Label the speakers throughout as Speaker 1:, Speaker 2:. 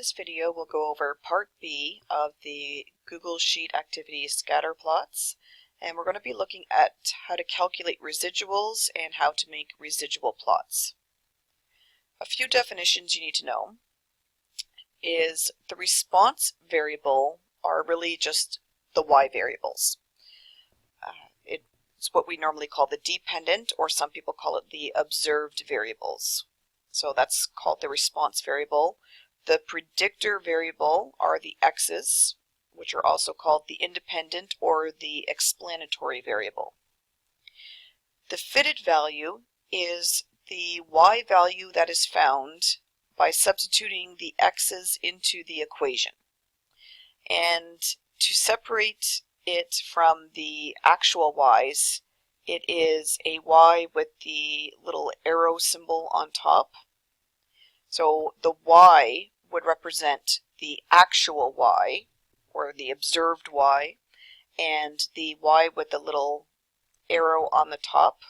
Speaker 1: This video will go over Part B of the Google Sheet activity Scatterplots, and we're going to be looking at how to calculate residuals and how to make residual plots. A few definitions you need to know is the response variable are really just the y variables. It's what we normally call the dependent, or some people call it the observed variables. So that's called the response variable. The predictor variable are the x's, which are also called the independent or the explanatory variable. The fitted value is the y value that is found by substituting the x's into the equation. And to separate it from the actual y's, it is a y with the little arrow symbol on top. So the y would represent the actual y, or the observed y, and the y with the little arrow on the top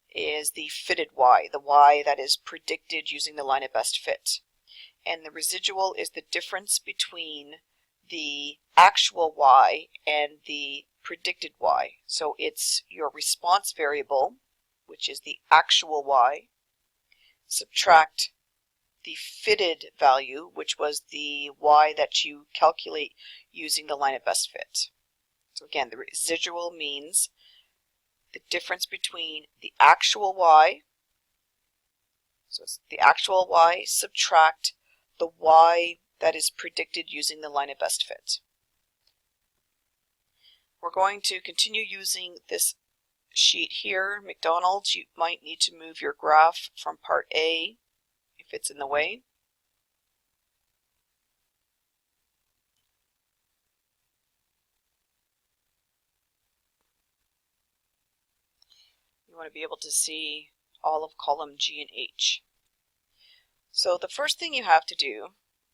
Speaker 1: is the fitted y, the y that is predicted using the line of best fit. And the residual is the difference between the actual y and the predicted y. So it's your response variable, which is the actual y, subtract the fitted value, which was the y that you calculate using the line of best fit. So again, the residual means the difference between the actual y, so it's the actual y, subtract the y that is predicted using the line of best fit. We're going to continue using this sheet here. McDonald's, you might need to move your graph from part A if it's in the way. You want to be able to see all of column G and H. So the first thing you have to do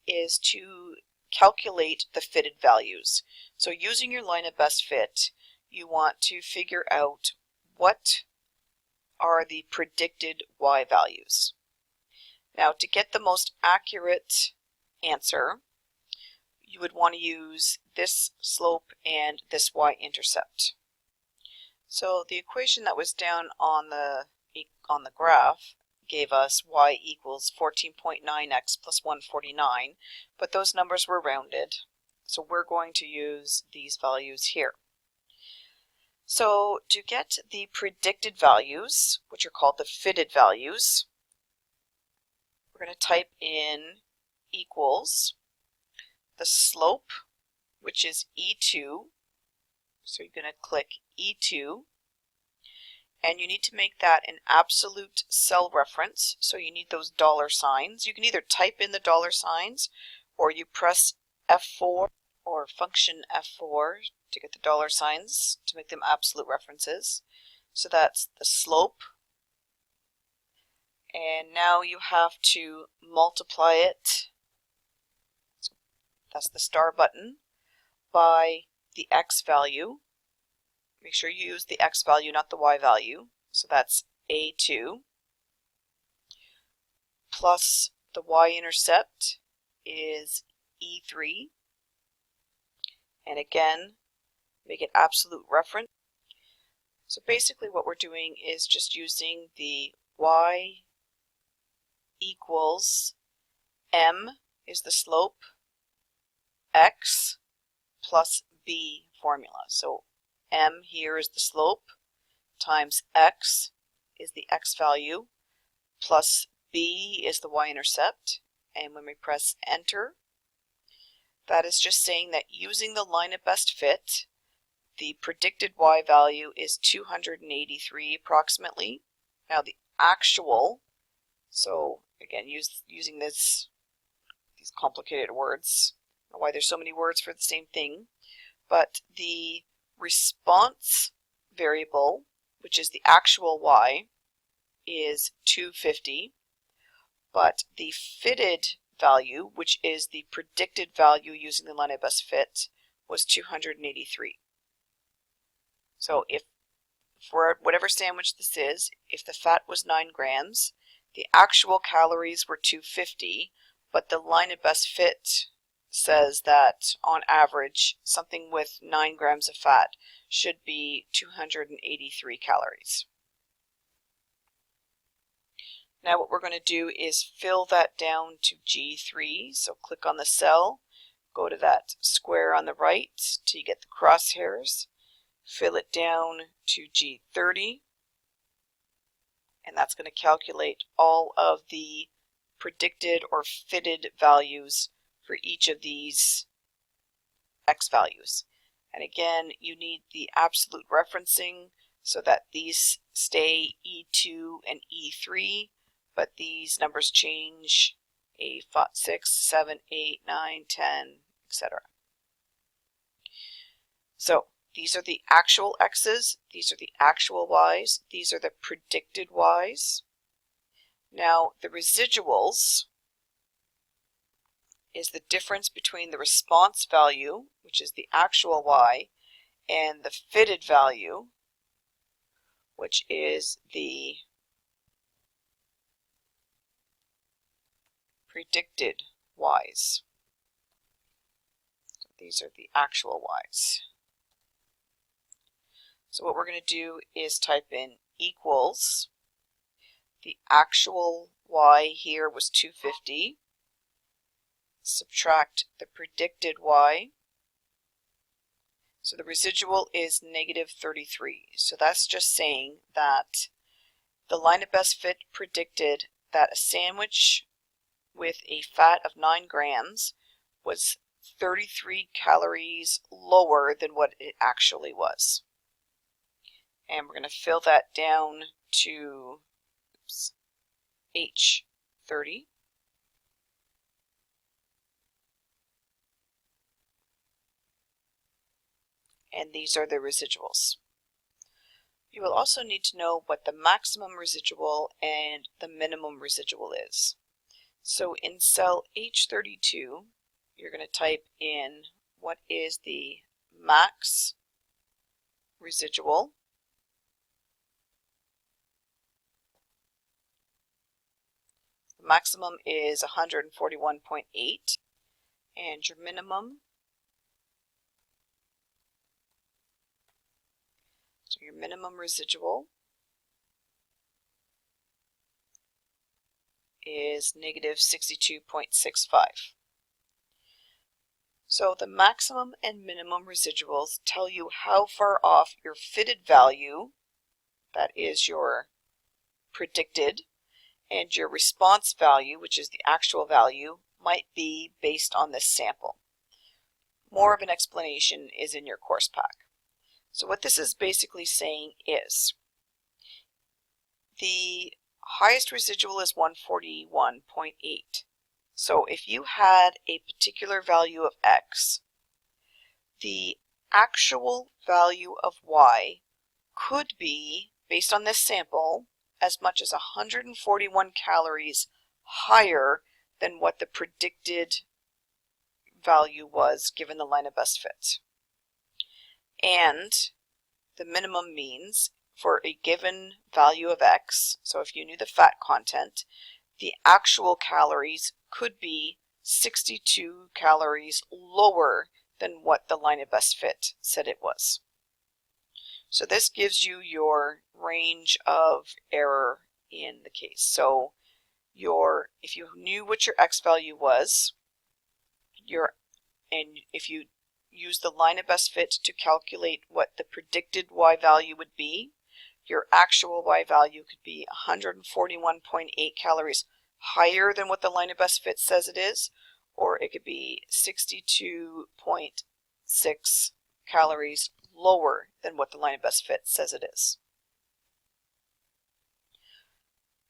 Speaker 1: is to calculate the fitted values. So using your line of best fit, you want to figure out what are the predicted y values. Now, to get the most accurate answer, you would want to use this slope and this y-intercept. So the equation that was down on the graph gave us y equals 14.9x plus 149, but those numbers were rounded, so we're going to use these values here. So to get the predicted values, which are called the fitted values, we're going to type in equals the slope, which is E2, so you're going to click E2, and you need to make that an absolute cell reference, so you need those dollar signs. You can either type in the dollar signs, or you press F4 or function F4 to get the dollar signs to make them absolute references. So that's the slope, and now you have to multiply it, so that's the star button, by the x value. Make sure you use the x value, not the y value. So that's A2 plus the y-intercept is E3. And again, make it absolute reference. So basically what we're doing is just using the y equals m is the slope, x plus b formula. So m here is the slope, times x is the x value, plus b is the y-intercept. And when we press enter, that is just saying that using the line of best fit, the predicted y value is 283 approximately. Now the actual, so again, using these complicated words, I don't know why there's so many words for the same thing, but the response variable, which is the actual y, is 250, but the fitted value, which is the predicted value using the line of best fit, was 283. So if for whatever sandwich this is, if the fat was 9 grams, the actual calories were 250, but the line of best fit says that on average something with 9 grams of fat should be 283 calories. Now what we're going to do is fill that down to G3. So click on the cell, go to that square on the right till you get the crosshairs, fill it down to G30, and that's going to calculate all of the predicted or fitted values for each of these X values. And again, you need the absolute referencing so that these stay E2 and E3, but these numbers change a 6, 7, 8, 9, 10, etc. So these are the actual X's, these are the actual Y's, these are the predicted Y's. Now the residuals is the difference between the response value, which is the actual Y, and the fitted value, which is the predicted Y's. So these are the actual Y's. So what we're going to do is type in equals. The actual Y here was 250. Subtract the predicted Y. So the residual is negative 33. So that's just saying that the line of best fit predicted that a sandwich with a fat of 9 grams was 33 calories lower than what it actually was. And we're going to fill that down to H30. And these are the residuals. You will also need to know what the maximum residual and the minimum residual is. So in cell H32, you're going to type in what is the max residual. The maximum is 141.8, and your minimum, so your minimum residual is negative 62.65. So the maximum and minimum residuals tell you how far off your fitted value, that is your predicted, and your response value, which is the actual value, might be based on this sample. More of an explanation is in your course pack. So what this is basically saying is the highest residual is 141.8. So if you had a particular value of X, the actual value of Y could be, based on this sample, as much as 141 calories higher than what the predicted value was given the line of best fit. And the minimum means for a given value of X, so if you knew the fat content, the actual calories could be 62 calories lower than what the line of best fit said it was. So this gives you your range of error in the case. So if you knew what your X value was, and if you use the line of best fit to calculate what the predicted Y value would be, your actual Y value could be 141.8 calories higher than what the line of best fit says it is, or it could be 62.6 calories lower than what the line of best fit says it is.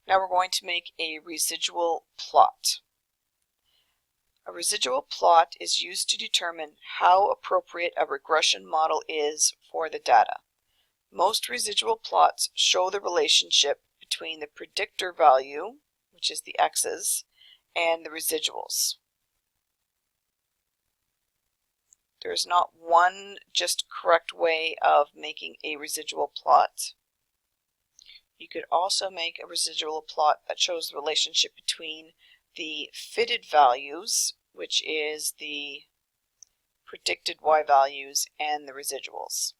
Speaker 1: Now we're going to make a residual plot. A residual plot is used to determine how appropriate a regression model is for the data. Most residual plots show the relationship between the predictor value, which is the X's, and the residuals. There's not one just correct way of making a residual plot. You could also make a residual plot that shows the relationship between the fitted values, which is the predicted y values, and the residuals.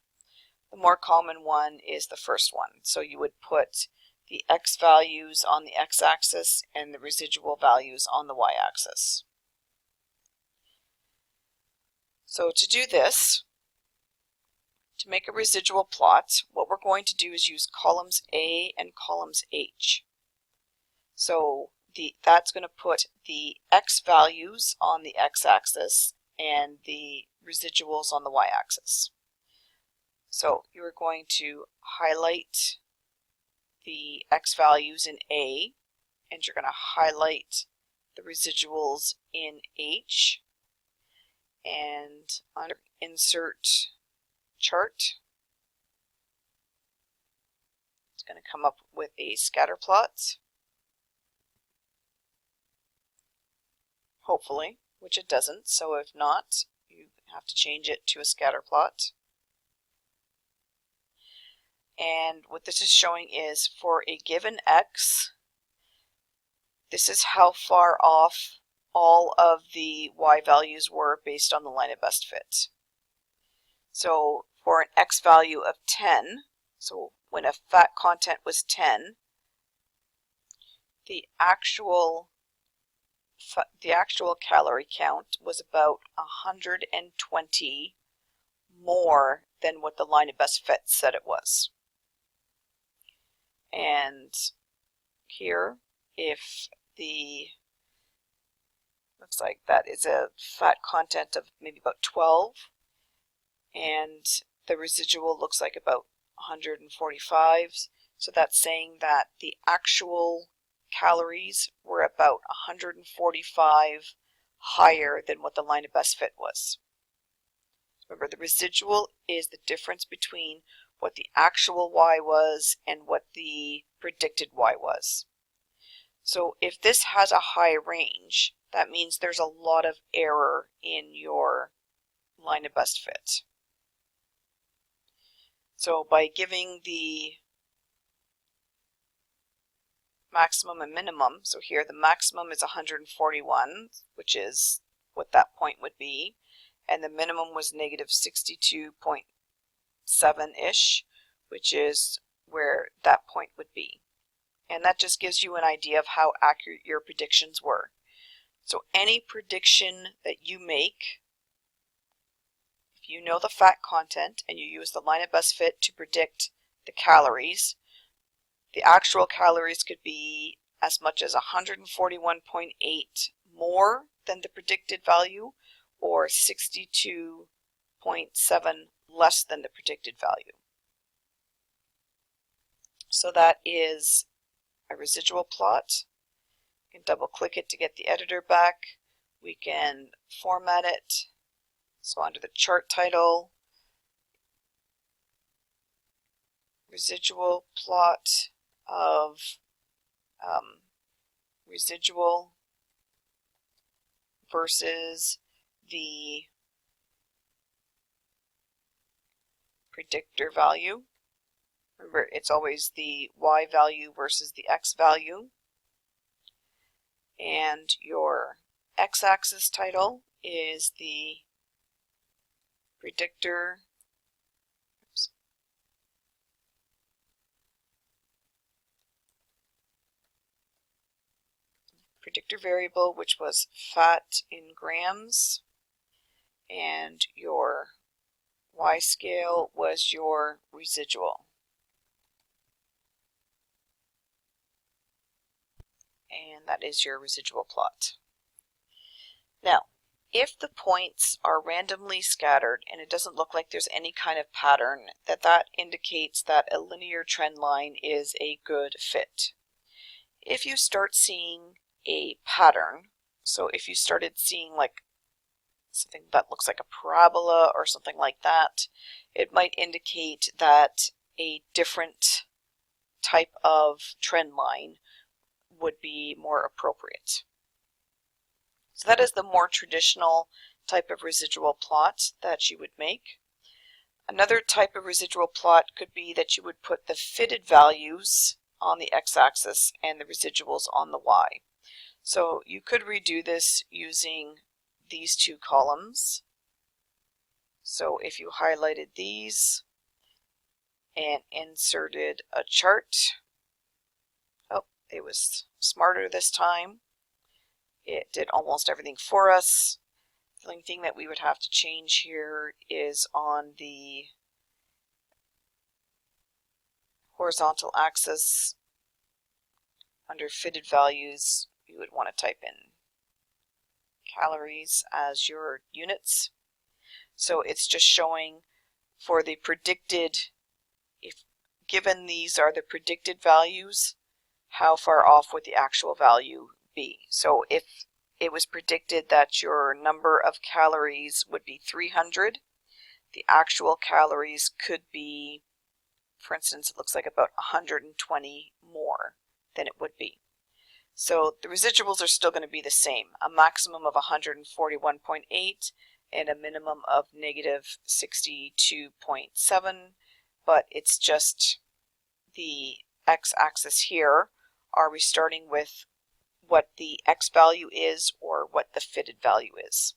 Speaker 1: The more common one is the first one. So you would put the x values on the x-axis and the residual values on the y-axis. So to do this, to make a residual plot, what we're going to do is use columns A and columns H. So that's going to put the x values on the x-axis and the residuals on the y-axis. So you're going to highlight the x values in A, and you're going to highlight the residuals in H, and under Insert Chart, it's going to come up with a scatter plot, hopefully, which it doesn't, so if not, you have to change it to a scatter plot. And what this is showing is for a given x, this is how far off all of the y values were based on the line of best fit. So for an x value of 10, so when a fat content was 10, the actual calorie count was about 120 more than what the line of best fit said it was. And here, if looks like that is a fat content of maybe about 12, and the residual looks like about 145, so that's saying that the actual calories were about 145 higher than what the line of best fit was. Remember, the residual is the difference between what the actual y was and what the predicted y was. So if this has a high range, that means there's a lot of error in your line of best fit. So by giving the maximum and minimum, so here the maximum is 141, which is what that point would be, and the minimum was negative 62.7-ish, which is where that point would be. And that just gives you an idea of how accurate your predictions were. So any prediction that you make, if you know the fat content and you use the line of best fit to predict the calories, the actual calories could be as much as 141.8 more than the predicted value, or 62.7 less than the predicted value. So that is a residual plot. You can double click it to get the editor back. We can format it. So under the chart title, residual plot of residual versus the predictor value. Remember, it's always the y value versus the x value. And your x-axis title is the predictor variable, which was fat in grams, and your y scale was your residual. And that is your residual plot. Now, if the points are randomly scattered and it doesn't look like there's any kind of pattern, that indicates that a linear trend line is a good fit. If you start seeing a pattern, so if you started seeing like something that looks like a parabola or something like that, it might indicate that a different type of trend line would be more appropriate. So that is the more traditional type of residual plot that you would make. Another type of residual plot could be that you would put the fitted values on the x-axis and the residuals on the y. So you could redo this using these two columns. So if you highlighted these and inserted a chart, oh, it was smarter this time. It did almost everything for us. The only thing that we would have to change here is on the horizontal axis under fitted values, you would want to type in calories as your units. So it's just showing for the predicted, if given these are the predicted values, how far off would the actual value be. So if it was predicted that your number of calories would be 300, the actual calories could be, for instance, it looks like about 120 more than it would be. So the residuals are still going to be the same, a maximum of 141.8 and a minimum of negative 62.7, but it's just the x-axis here. Are we starting with what the x value is or what the fitted value is?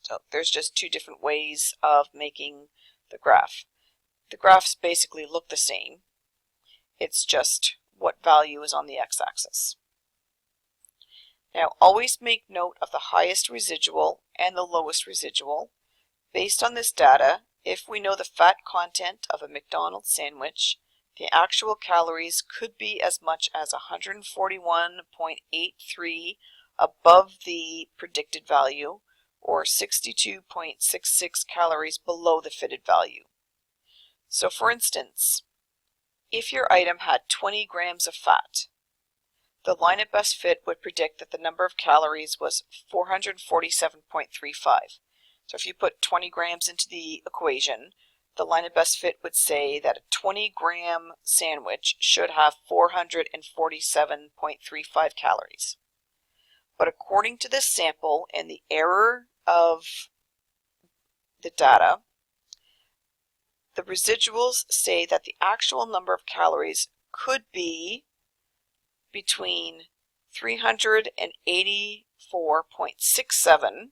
Speaker 1: So there's just two different ways of making the graph. The graphs basically look the same. It's just what value is on the x-axis. Now always make note of the highest residual and the lowest residual. Based on this data, if we know the fat content of a McDonald's sandwich, the actual calories could be as much as 141.83 above the predicted value, or 62.66 calories below the fitted value. So for instance, if your item had 20 grams of fat, the line at best fit would predict that the number of calories was 447.35. So if you put 20 grams into the equation, the line at best fit would say that a 20-gram sandwich should have 447.35 calories. But according to this sample and the error of the data, the residuals say that the actual number of calories could be between 384.67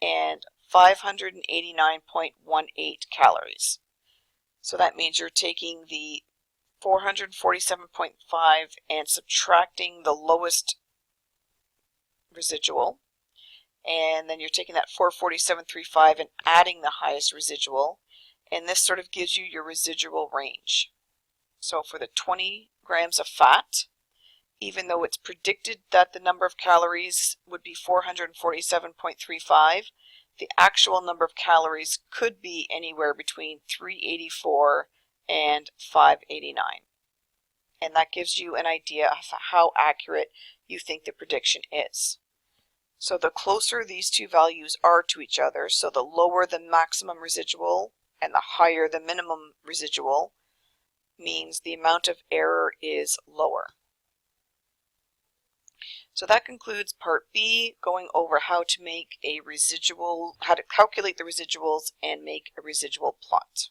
Speaker 1: and 589.18 calories. So that means you're taking the 447.5 and subtracting the lowest residual, and then you're taking that 447.35 and adding the highest residual, and this sort of gives you your residual range. So for the 20 grams of fat, even though it's predicted that the number of calories would be 447.35, the actual number of calories could be anywhere between 384 and 589. And that gives you an idea of how accurate you think the prediction is. So the closer these two values are to each other, so the lower the maximum residual and the higher the minimum residual, means the amount of error is lower. So that concludes part B, going over how to make a residual, how to calculate the residuals and make a residual plot.